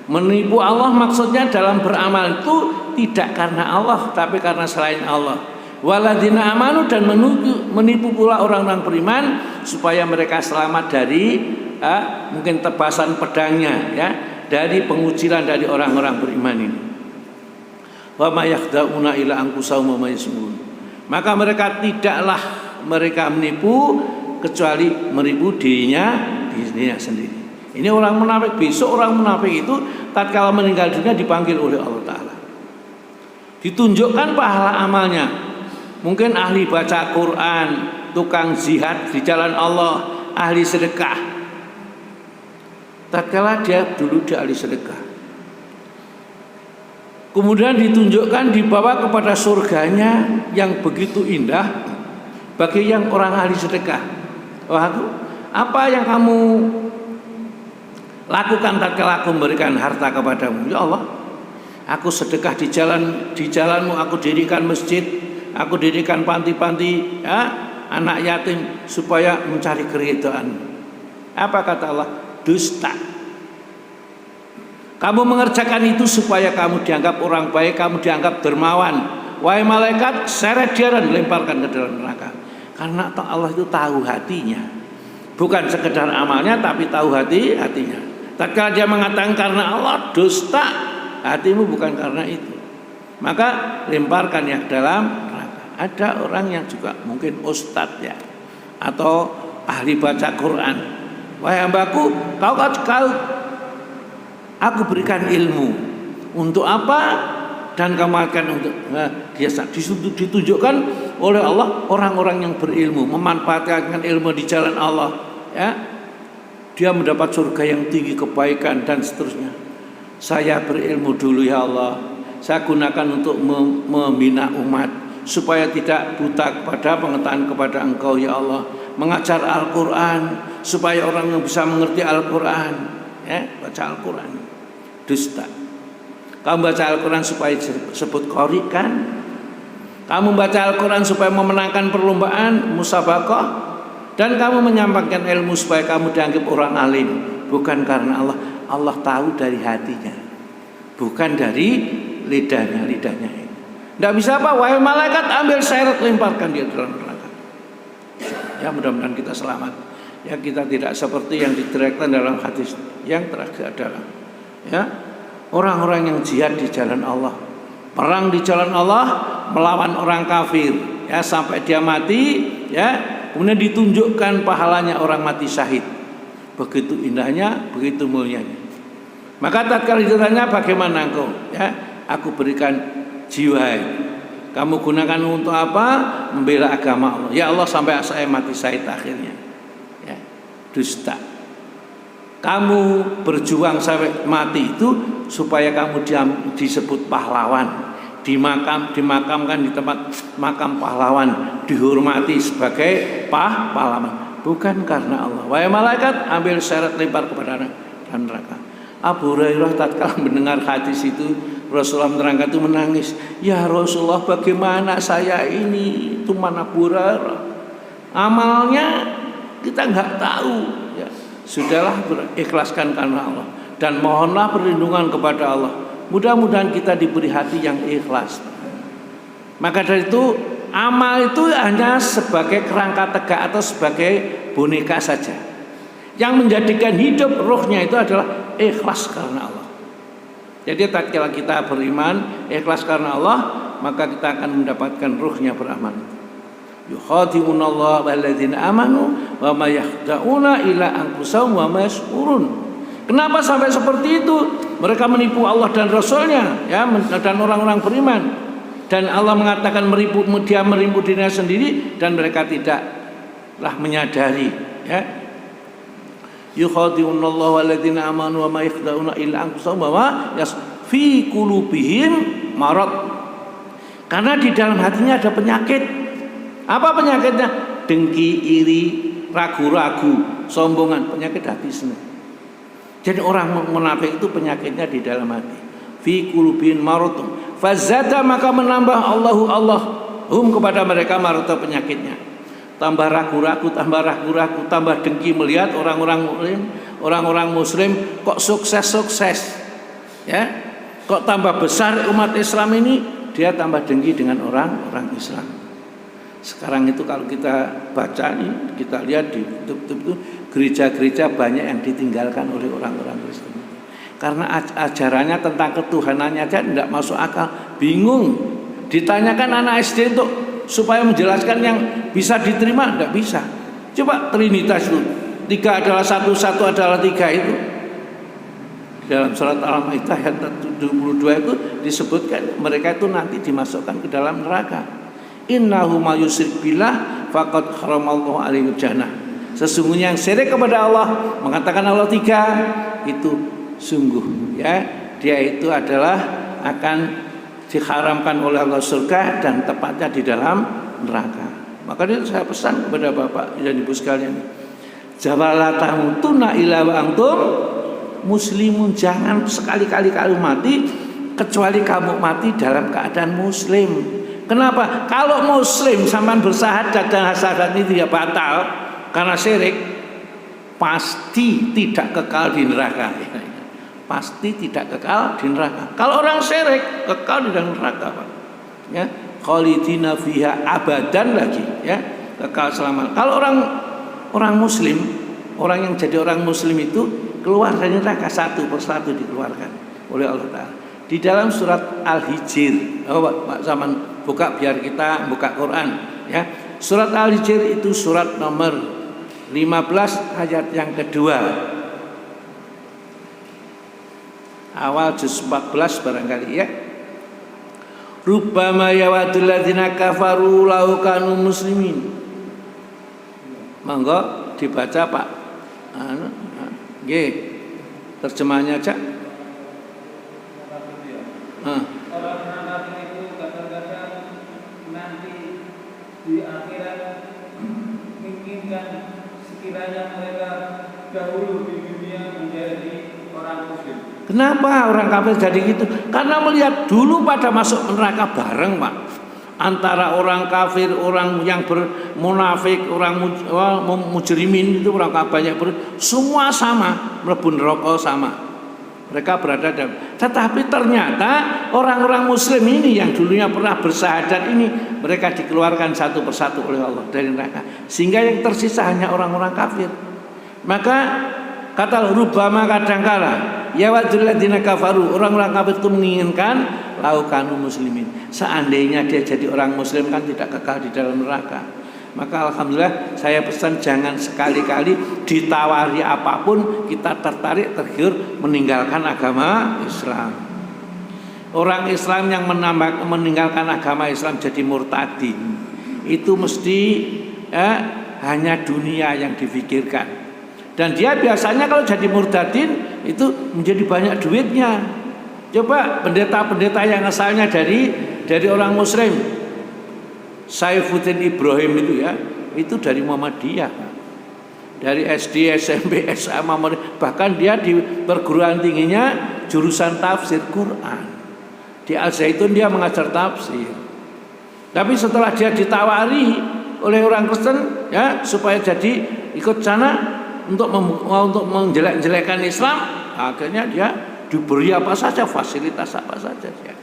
Menipu Allah maksudnya dalam beramal itu tidak karena Allah, tapi karena selain Allah. Waladina amanu, dan menipu pula orang-orang beriman supaya mereka selamat dari mungkin tebasan pedangnya, ya, dari pengucilan dari orang-orang beriman ini. Wa may yakhda'una ila anfusahum wa may yashurun. Maka mereka tidaklah mereka menipu kecuali menipu dirinya sendiri. Ini orang munafik. Besok orang munafik itu tatkala meninggal dunia dipanggil oleh Allah Ta'ala, ditunjukkan pahala amalnya. Mungkin ahli baca Quran, tukang jihad di jalan Allah, ahli sedekah. Tatkala dia ahli sedekah, kemudian ditunjukkan, dibawa kepada surganya yang begitu indah bagi yang orang ahli sedekah. Wah, apa yang kamu lakukan tatkala aku memberikan harta kepadamu? Ya Allah, aku sedekah di jalanmu, aku dirikan masjid, aku dirikan panti-panti, ya, anak yatim supaya mencari keridhaan. Apa kata Allah? Dusta. Kamu mengerjakan itu supaya kamu dianggap orang baik, kamu dianggap dermawan. wahai malaikat, seret dia dan lemparkan ke dalam neraka. Karena Allah itu tahu hatinya, bukan sekedar amalnya, tapi tahu hatinya. Tatkala dia mengatakan karena Allah, dusta, hatimu bukan karena itu, maka lemparkan ya dalam neraka. Ada orang yang juga mungkin ustadz ya, atau ahli baca Quran. Wahai hambaku, kau aku berikan ilmu. Untuk apa? Dan kamu akan untuk dia ditunjukkan oleh Allah orang-orang yang berilmu, memanfaatkan ilmu di jalan Allah, ya. Dia mendapat surga yang tinggi, kebaikan dan seterusnya. Saya berilmu dulu ya Allah. Saya gunakan untuk membina umat supaya tidak buta kepada pengetahuan kepada Engkau ya Allah. Mengajar Al-Qur'an supaya orang yang bisa mengerti Al-Qur'an, ya, baca Al-Qur'an. Dusta. Kamu baca Al-Quran supaya disebut qori kan? Kamu baca Al-Quran supaya memenangkan perlombaan musabaqah, dan kamu menyampaikan ilmu supaya kamu dianggap orang alim, bukan karena Allah. Allah tahu dari hatinya, bukan dari lidahnya. Tidak bisa apa, wahai malaikat, ambil seret, lemparkan dia dalam neraka. Ya, mudah-mudahan kita selamat. Ya, kita tidak seperti yang diterangkan dalam hadis yang terakhir adalah, ya, orang-orang yang jihad di jalan Allah, perang di jalan Allah, melawan orang kafir, ya, sampai dia mati, ya, kemudian ditunjukkan pahalanya orang mati syahid. Begitu indahnya, begitu mulianya. Maka tatkala ditanya bagaimana engkau, ya, aku berikan jiwa. Kamu gunakan untuk apa? Membela agama Allah. Ya Allah, sampai saya mati syahid akhirnya. Ya, dusta. Kamu berjuang sampai mati itu supaya kamu disebut pahlawan, dimakamkan di tempat makam pahlawan, dihormati sebagai pahlawan, bukan karena Allah. Wahai malaikat, ambil seret, lempar kepada neraka. Abu Hurairah tatkala mendengar hadis itu, Rasulullah menerangkan itu menangis. Ya Rasulullah, bagaimana saya ini? Itu mana Abu Hurairah? Amalnya kita nggak tahu. Ya, sudahlah, ikhlaskan karena Allah dan mohonlah perlindungan kepada Allah. Mudah-mudahan kita diberi hati yang ikhlas. Maka dari itu, amal itu hanya sebagai kerangka tegak atau sebagai boneka saja. Yang menjadikan hidup ruhnya itu adalah ikhlas karena Allah. Jadi tatkala kita beriman, ikhlas karena Allah, maka kita akan mendapatkan ruhnya beramal. Yukhadi'unallaha walladzina amanu wa ma yakhda'una illa anfusahum wa ma yash'urun. Kenapa sampai seperti itu? Mereka menipu Allah dan Rasulnya, ya, dan orang-orang beriman. Dan Allah mengatakan dia menipu dirinya sendiri dan mereka tidaklah menyadari, ya. Yukhadi'unallaha walladzina amanu wa ma yakhda'una illa anfusahum wa ma fi qulubihim marad. Karena di dalam hatinya ada penyakit. Apa penyakitnya? Dengki, iri, ragu-ragu, sombongan, penyakit hati sendiri. Jadi orang munafik itu penyakitnya di dalam hati. Fi qulubihim maradun. Fazada, maka menambah Allahum kepada mereka marad, penyakitnya. Tambah ragu-ragu, tambah dengki melihat orang-orang muslim kok sukses, ya, kok tambah besar umat Islam ini, dia tambah dengki dengan orang Islam. Sekarang itu kalau kita baca nih, kita lihat di YouTube itu gereja-gereja banyak yang ditinggalkan oleh orang-orang Kristen. Karena ajarannya tentang ketuhanannya aja tidak masuk akal, bingung. Ditanyakan anak SD untuk supaya menjelaskan yang bisa diterima, tidak bisa. Coba Trinitas itu, 3 adalah 1, 1 adalah 3 itu. Dalam surat Al-Maidah ayat 72 itu disebutkan mereka itu nanti dimasukkan ke dalam neraka. Innahu may yusyrik billah faqad haramallahu alaihi jannah. Sesungguhnya yang syirik kepada Allah, mengatakan Allah 3, itu sungguh, ya, dia itu adalah akan diharamkan oleh Allah surga dan tepatnya di dalam neraka. Maka itu saya pesan kepada Bapak dan Ibu sekalian, jawala tamutunna illa wa antum muslimun. Jangan sekali-kali kamu mati kecuali kamu mati dalam keadaan muslim. Kenapa? Kalau muslim sampai bersahadat dan syahadat itu ya batal karena syirik, pasti tidak kekal di neraka. Pasti tidak kekal di neraka. Kalau orang syirik kekal di dalam neraka, Pak. Ya, khalidina fiha abadan lagi, ya, kekal selama. Kalau orang muslim, orang yang jadi orang muslim itu keluar dari neraka satu persatu dikeluarkan oleh Allah Ta'ala. Di dalam surat Al-Hijr, Pak Zaman buka biar kita buka Quran, ya. Surat Al-Hijr itu surat nomor 15 ayat yang kedua. Awal juz 14 barangkali, ya. Rubbama yawadul ladzina kafaru law kanu muslimin. Monggo dibaca Pak. Nggih. Terjemahnya aja. Orang munafik itu kadang-kadang nanti di akhirat menginginkan sekiranya mereka dahulu di dunia menjadi orang muslim. Kenapa orang kafir jadi gitu? Karena melihat dulu pada masuk neraka bareng, Pak. Antara orang kafir, orang yang bermunafik, orang mujrimin itu orang banyak semua sama, mlebu neraka sama. Mereka berada dalam. Tetapi ternyata orang-orang muslim ini yang dulunya pernah bersahadat ini, mereka dikeluarkan satu persatu oleh Allah dari neraka. Sehingga yang tersisa hanya orang-orang kafir. Maka kata rubama kadangkala ya wadul ladzina kafaru, orang-orang kafir itu menginginkan laukanu muslimin. Seandainya dia jadi orang muslim kan tidak kekal di dalam neraka. Maka alhamdulillah saya pesan jangan sekali-kali ditawari apapun kita tertarik tergiur meninggalkan agama Islam. Orang Islam yang meninggalkan agama Islam jadi murtadin itu mesti hanya dunia yang difikirkan. Dan dia biasanya kalau jadi murtadin itu menjadi banyak duitnya. Coba pendeta-pendeta yang asalnya dari orang muslim, Saifuddin Ibrahim itu, ya, itu dari Muhammadiyah, dari SD, SMP, SMA, bahkan dia di perguruan tingginya jurusan tafsir Quran. Di Al-Zaitun dia mengajar tafsir. Tapi setelah dia ditawari oleh orang Kristen, ya, supaya jadi ikut sana untuk menjelek-jelekkan Islam, akhirnya dia diberi apa saja, fasilitas apa saja dia.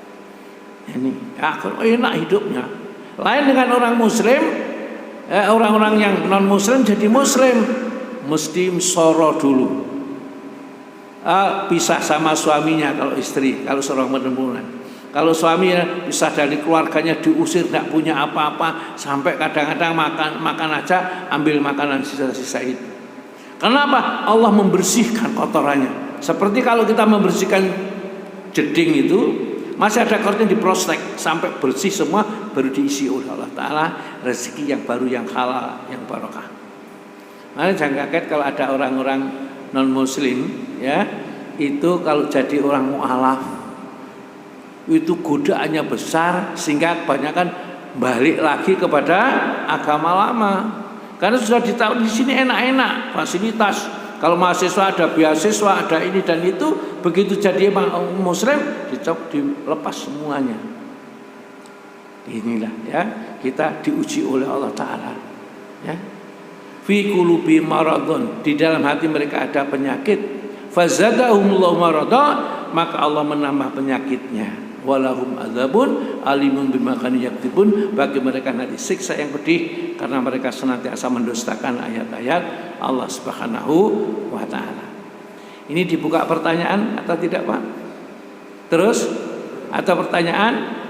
Ini enak hidupnya. Lain dengan orang muslim, orang-orang yang non muslim jadi muslim mesti soro dulu, pisah sama suaminya kalau istri, kalau seorang perempuan. Kalau suaminya pisah dari keluarganya, diusir, tidak punya apa-apa, sampai kadang-kadang makan aja ambil makanan sisa-sisa itu. Kenapa? Allah membersihkan kotorannya. Seperti kalau kita membersihkan jeding itu, masih ada kotornya diprostek sampai bersih semua, baru diisi oleh Allah Ta'ala rezeki yang baru, yang halal, yang barokah. Makanya jangan kaget kalau ada orang-orang non muslim, ya, itu kalau jadi orang mu'alaf itu godaannya besar sehingga kebanyakan balik lagi kepada agama lama. Karena sudah ditahu di sini enak-enak fasilitas. Kalau mahasiswa ada beasiswa, ada ini dan itu, begitu jadi muslim dilepas semuanya. Inilah, ya, kita diuji oleh Allah Ta'ala, ya. Fi qulubi maradun, di dalam hati mereka ada penyakit. Fazadahumullahu marada, maka Allah menambah penyakitnya. Walahum adzabun alimun bima kanu yaktubun, bagi mereka nanti siksa yang pedih karena mereka senantiasa mendustakan ayat-ayat Allah Subhanahu wa Ta'ala. Ini dibuka pertanyaan atau tidak, Pak? Terus atau pertanyaan?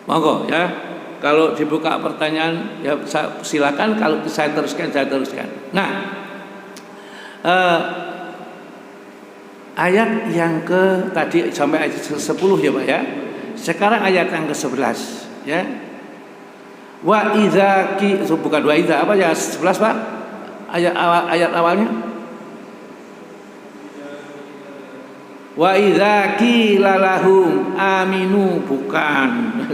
Monggo, ya. Kalau dibuka pertanyaan ya silakan, kalau saya teruskan. Nah, ayat yang ke tadi sampai ayat 10 ya, Pak, ya. Sekarang ayat yang ke-11, ya. Wa idza bukan wa idza, apa ya, 11, Pak? Ayat awalnya. Wa idza qila lahum aminu, bukan.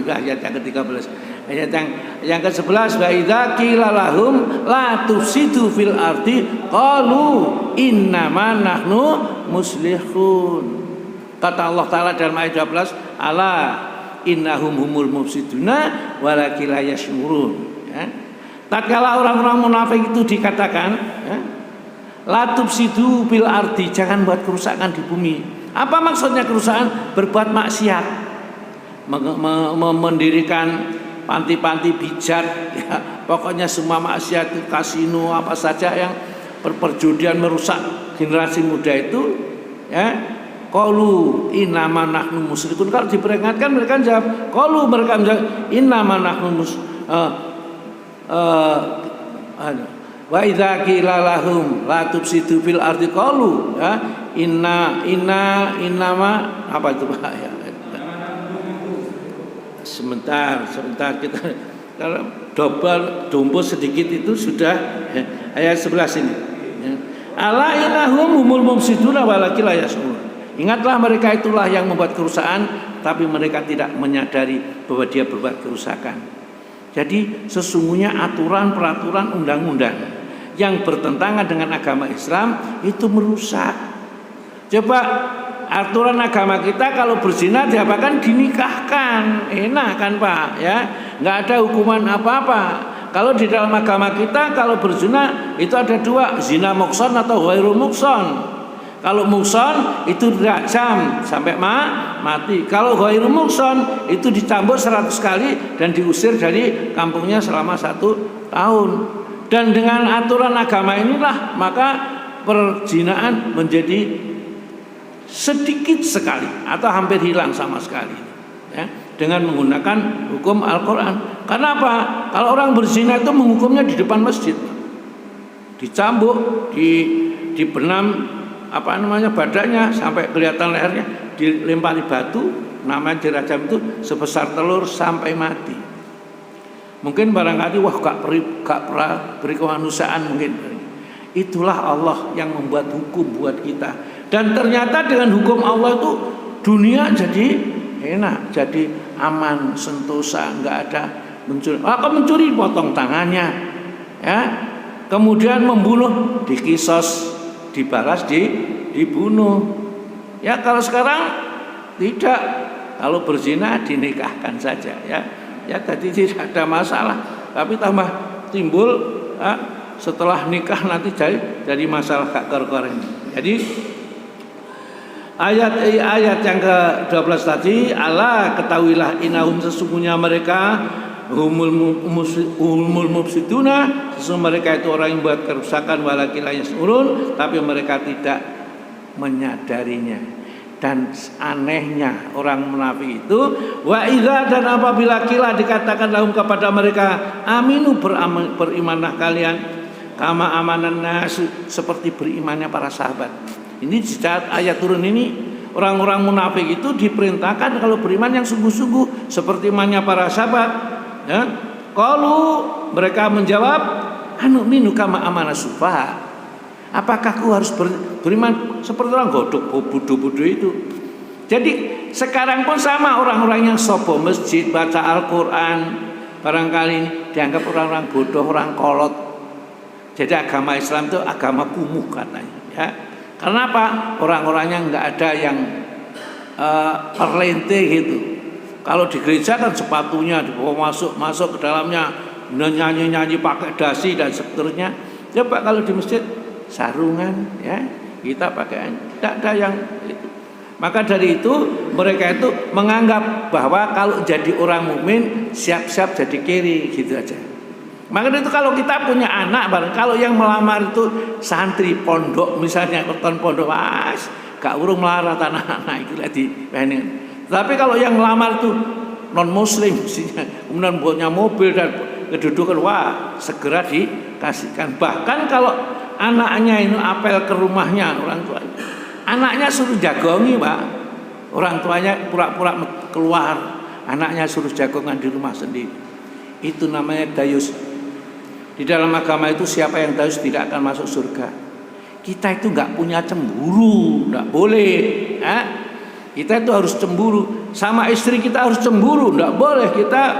Ayat yang ke-13. Ayat yang ke-11, wa idza qila lahum la tufsidu fil ardi qalu innama nahnu muslihun. Kata Allah Ta'ala dalam ayat 12, ala innahum humul mufsiduna walakin la yashurun, ya. Tatkala orang-orang munafik itu dikatakan, ya, la tufsidu fil ardi, jangan buat kerusakan di bumi. Apa maksudnya kerusakan? Berbuat maksiat. mendirikan panti-panti pijat, ya, pokoknya semua maksiat, kasino, apa saja yang perjudian merusak generasi muda itu, ya. Qalu innama nahnu musyrikun. Kalau diperingatkan mereka jawab, qalu, mereka menjawab innama nahnu wa idza qila lahum la tufsidu fil ardi qalu, ya, innama apa itu Pak, ya. Sebentar kita kalau double dompo sedikit itu sudah, ya, ayat 11 ini, ya. Ala innahum humul mufsiduna walakin la yash'urun. Ingatlah, mereka itulah yang membuat kerusakan, tapi mereka tidak menyadari bahwa dia berbuat kerusakan. Jadi sesungguhnya aturan, peraturan, undang-undang yang bertentangan dengan agama Islam itu merusak. Coba aturan agama kita kalau berzina diapakan? Dinikahkan, enak kan Pak, ya, nggak ada hukuman apa-apa. Kalau di dalam agama kita kalau berzina itu ada dua, zina muhsan atau ghairu muhsan. Kalau muhsan itu dirajam sampai mati. Kalau ghairu muhsan itu dicambuk 100 kali dan diusir dari kampungnya selama 1 tahun. Dan dengan aturan agama inilah maka perzinahan menjadi sedikit sekali atau hampir hilang sama sekali, ya, dengan menggunakan hukum Al-Quran. Karena apa? Kalau orang berzina itu menghukumnya di depan masjid, dicambuk, dibenam badannya sampai kelihatan lehernya, dilempari batu, namanya dirajam itu sebesar telur sampai mati. Mungkin barangkali gak pernah beri kemanusiaan mungkin. Itulah Allah yang membuat hukum buat kita. Dan ternyata dengan hukum Allah itu dunia jadi enak, jadi aman, sentosa, nggak ada mencuri. Mencuri potong tangannya, ya. Kemudian membunuh dikisos, dibalas, dibunuh. Ya kalau sekarang tidak, kalau berzina dinikahkan saja, ya. Ya tadi tidak ada masalah, tapi tambah timbul setelah nikah nanti jadi masalah gak kelar-kelar ini. Jadi ayat yang ke-12 tadi, ala ketahuilah innahum sesungguhnya mereka humul mufsiduna, sesungguhnya mereka itu orang yang buat kerusakan walakin la yash'urun, tapi mereka tidak menyadarinya. Dan anehnya orang munafik itu, wa idza, dan apabila kila dikatakan lahum kepada mereka, aminu, berimanlah kalian, kama amanan nas, seperti berimannya para sahabat. Ini di saat ayat turun ini, orang-orang munafik itu diperintahkan kalau beriman yang sungguh-sungguh seperti imannya para sahabat, ya. Kalau mereka menjawab, anu'minu kama amana sufaha, apakah aku harus beriman seperti orang godok bodoh-bodoh itu? Jadi sekarang pun sama, orang-orang yang sobo masjid, baca Al-Quran, barangkali dianggap orang-orang bodoh, orang kolot. Jadi agama Islam itu agama kumuh katanya, ya. Karena apa? Orang-orangnya nggak ada yang perlente gitu. Kalau di gereja kan sepatunya dibawa masuk ke dalamnya, nyanyi-nyanyi pakai dasi dan seterusnya. Coba kalau di masjid sarungan, ya, kita pakai, tidak ada yang itu. Maka dari itu mereka itu menganggap bahwa kalau jadi orang mukmin siap-siap jadi kiri, gitu aja. Maka itu kalau kita punya anak, kalau yang melamar itu santri pondok misalnya, keton pondok, gak urung melarat anak-anak itu lagi. Tapi kalau yang melamar itu non muslim, kemudian punya mobil dan kedudukan, segera dikasihkan. Bahkan kalau anaknya itu apel ke rumahnya orang tua, anaknya suruh jagongi Pak, orang tuanya pura-pura keluar, anaknya suruh jagongan di rumah sendiri. Itu namanya dayus. Di dalam agama itu siapa yang dayus tidak akan masuk surga. Kita itu nggak punya cemburu, nggak boleh, ya? Kita itu harus cemburu, sama istri kita harus cemburu, nggak boleh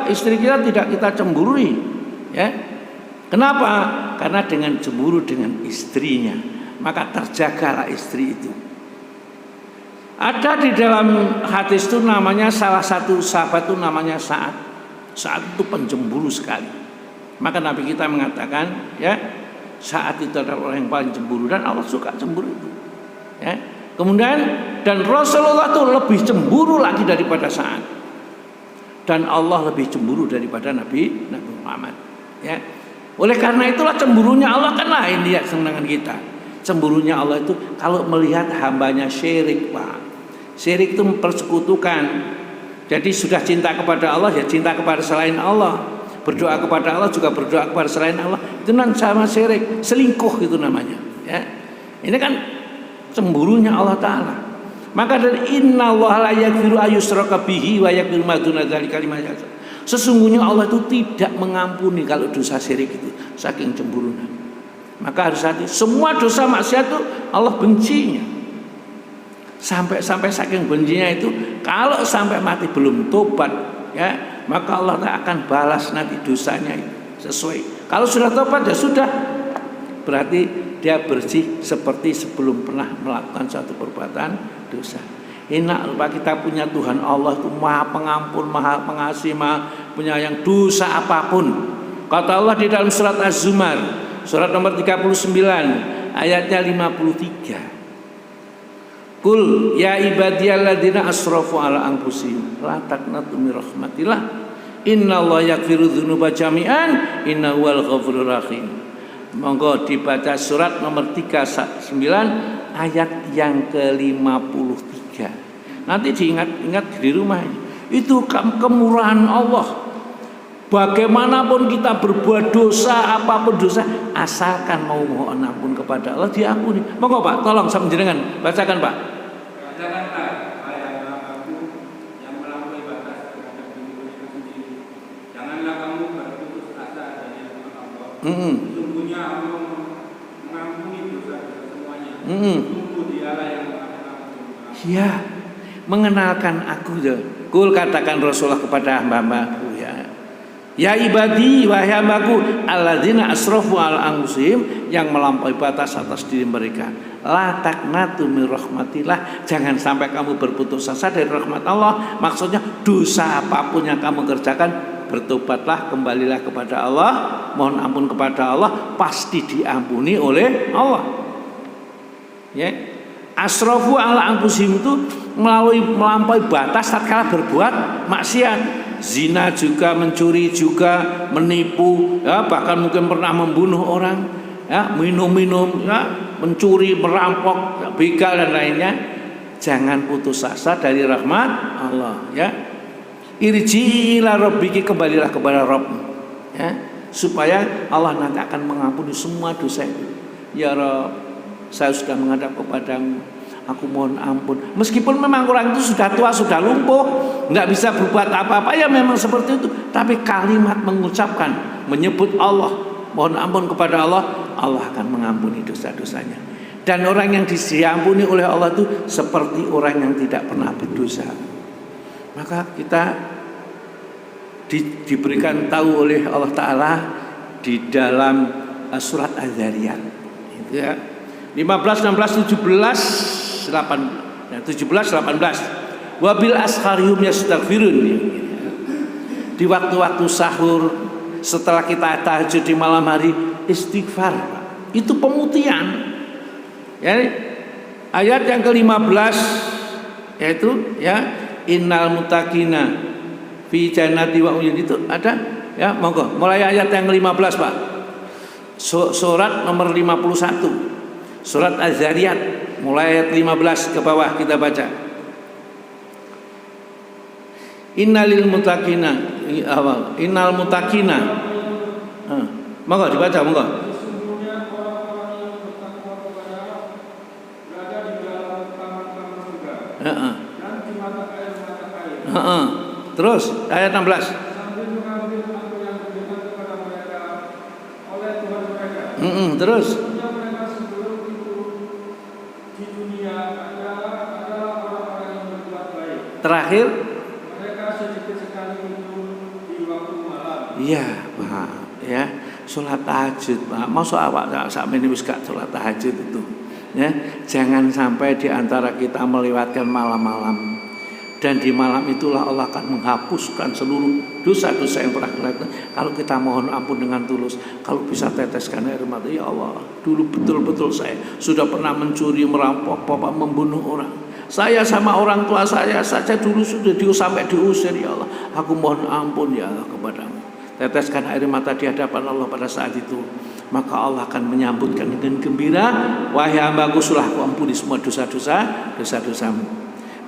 istri kita tidak kita cemburui, ya. Kenapa? Karena dengan cemburu dengan istrinya, maka terjagalah istri itu. Ada di dalam hadis itu namanya, salah satu sahabat itu namanya Sa'ad. Sa'ad itu pencemburu sekali. Maka Nabi kita mengatakan, ya, Sa'ad itu adalah orang yang paling cemburu, dan Allah suka cemburu itu, ya. Kemudian dan Rasulullah itu lebih cemburu lagi daripada Sa'ad. dan Allah lebih cemburu daripada Nabi Muhammad. Ya. Oleh karena itulah cemburunya Allah kan lain dia dengan kita. Cemburunya Allah itu kalau melihat hambanya syirik, Pak. Syirik itu mempersekutukan. Jadi sudah cinta kepada Allah ya cinta kepada selain Allah. Berdoa kepada Allah juga berdoa kepada selain Allah. Itu sama syirik, selingkuh itu namanya. Ya. Ini kan cemburunya Allah Ta'ala. Maka dari innallaha la yaghfiru ayyushraka bihi wa yaghfiru ma duna dzalika liman yasha. Sesungguhnya Allah itu tidak mengampuni kalau dosa syirik itu, saking cemburunya. Maka harus hati, semua dosa maksiat itu Allah bencinya. Sampai saking bencinya itu kalau sampai mati belum tobat ya, maka Allah akan balas nanti dosanya itu sesuai. Kalau sudah tobat ya sudah, berarti dia bersih seperti sebelum pernah melakukan suatu perbuatan dosa. Enak lupa kita punya Tuhan Allah itu Maha Pengampun, Maha Pengasih, Maha Penyayang, dosa apapun. Kata Allah di dalam surat Az-Zumar, surat nomor 39 ayatnya 53. Qul ya ibadiyalladzina asrafu ala anfusihim la taqnatu min rahmatillah innallaha yaghfiru dzunuba jami'an innahu huwal ghafurur rahim. Monggo dibaca surat nomor 39 ayat yang ke-53. Nanti diingat-ingat di rumah. Itu kemurahan Allah. Bagaimanapun kita berbuat dosa, apapun dosa, asalkan mau mohon ampun kepada Allah diampuni. Monggo Pak, tolong sama jenengan bacakan Pak. Bacakanlah ayat aku yang melampaui batas terhadap dirimu sendiri. Janganlah kamu berputus asa dari Allah. Sesungguhnya Allah mengampuni dosa-dosa semuanya. Sungguh Dialah yang Maha Pengampun. Ya, mengenalkan aku ya. Kul katakan Rasulullah kepada hamba-hambaku ya. Ya ibadi wahai hambaku alladzina asrafu ala anfusihim, yang melampaui batas atas diri mereka. La taqnatu min rahmatillah, jangan sampai kamu berputus asa dari rahmat Allah. Maksudnya dosa apapun yang kamu kerjakan, bertobatlah, kembalilah kepada Allah, mohon ampun kepada Allah, pasti diampuni oleh Allah. Ya. Asrafu ala anfusihim itu melampaui batas tatkala berbuat maksiat. Zina juga, mencuri juga, menipu, ya, bahkan mungkin pernah membunuh orang, ya, minum-minum, ya, mencuri, merampok, ya, begal dan lainnya. Jangan putus asa dari rahmat Allah, ya. Irji ila rabbiki, kembalilah kepada Rabb, ya, supaya Allah nanti akan mengampuni semua dosa itu. Ya Rabb, saya sudah menghadap kepadamu, aku mohon ampun. Meskipun memang orang itu sudah tua, sudah lumpuh, nggak bisa berbuat apa-apa, ya memang seperti itu. Tapi kalimat mengucapkan, menyebut Allah, mohon ampun kepada Allah, Allah akan mengampuni dosa-dosanya. Dan orang yang diampuni oleh Allah itu seperti orang yang tidak pernah berdosa. Maka kita diberikan tahu oleh Allah Ta'ala di dalam surat Az-Zariyat, ya, 15, 16, 17, 18. Wabil asharihum yastaghfirun. Di waktu-waktu sahur, setelah kita tahajud di malam hari, istighfar. Itu pemutihan. Ya, ayat yang ke-15 yaitu ya innal muttaqina fi jannati wa uyun, itu ada ya, monggo mulai ayat yang ke-15 Pak. Surat nomor 51. Surat Az-Zariyat mulai ayat 15 ke bawah kita baca. Innal muttaqina. Monggo dibaca monggo. Sesungguhnya orang-orang yang bertakwa kepada berada di dalam taman-taman surga dan di mata air. Terus ayat 16. Sambil mengambil apa yang diberikan kepada mereka oleh Tuhan mereka. Terus Mereka sebelum itu di dunia adalah orang-orang yang berbuat baik. terakhir, Mereka sedikit sekali itu di waktu malam. iya Pak, ya, sholat tahajud Pak. Masuk awak sampai ini wis gak sholat tahajud itu, ya. Jangan sampai di antara kita melewatkan malam-malam. Dan di malam itulah Allah akan menghapuskan seluruh dosa-dosa yang pernah kita lakukan. Kalau kita mohon ampun dengan tulus, kalau bisa teteskan air mata, ya Allah, dulu betul-betul saya sudah pernah mencuri, merampok, membunuh orang. Saya sama orang tua saya saja dulu sudah sampai diusir, ya Allah. Aku mohon ampun ya Allah kepadamu. Teteskan air mata di hadapan Allah pada saat itu. Maka Allah akan menyambutkan dengan gembira, wahai hambaku, sudah aku ampuni semua dosa-dosamu.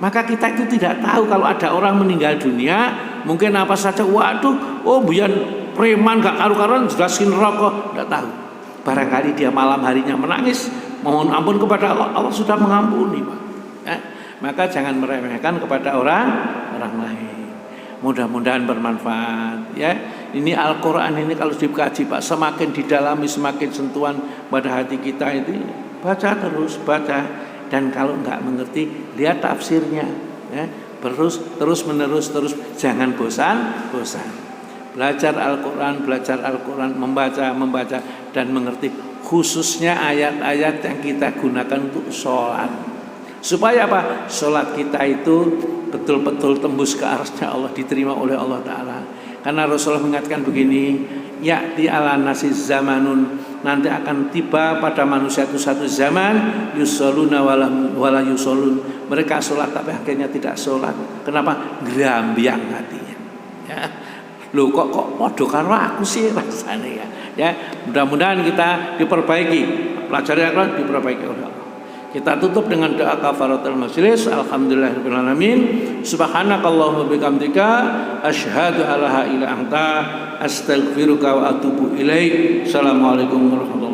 Maka kita itu tidak tahu kalau ada orang meninggal dunia, mungkin apa saja, waduh, oh buyan preman gak karu-karuan jelasin rokok, tidak tahu. Barangkali dia malam harinya menangis, mohon ampun kepada Allah, Allah sudah mengampuni, Pak. Maka jangan meremehkan kepada orang lain. Mudah-mudahan bermanfaat, ya. Ini Al-Quran ini kalau dikaji, Pak, semakin didalami, semakin sentuhan pada hati kita itu. Baca terus, baca. Dan kalau nggak mengerti, lihat tafsirnya, ya. Terus menerus, jangan bosan. Belajar Al-Quran, membaca dan mengerti. Khususnya ayat-ayat yang kita gunakan untuk sholat. Supaya apa? Sholat kita itu betul-betul tembus ke arasnya Allah, diterima oleh Allah Ta'ala. Karena Rasulullah mengatakan begini, ya'ti ala nasi zamanun, nanti akan tiba pada manusia itu satu zaman, yusholuna wala yusolun, mereka sholat tapi akhirnya tidak sholat. Kenapa? Gerambiang hatinya, ya. Loh kok podo karo aku sih rasanya, ya. Mudah-mudahan kita diperbaiki, pelajari Al-Quran diperbaiki oleh Allah. Kita tutup dengan doa kafaratul majelis. Alhamdulillahirabbil alamin. Subhanakallahumma bihamdika asyhadu alla ilaha illa anta astaghfiruka wa atubu ilaik. Assalamualaikum warahmatullahi wabarakatuh.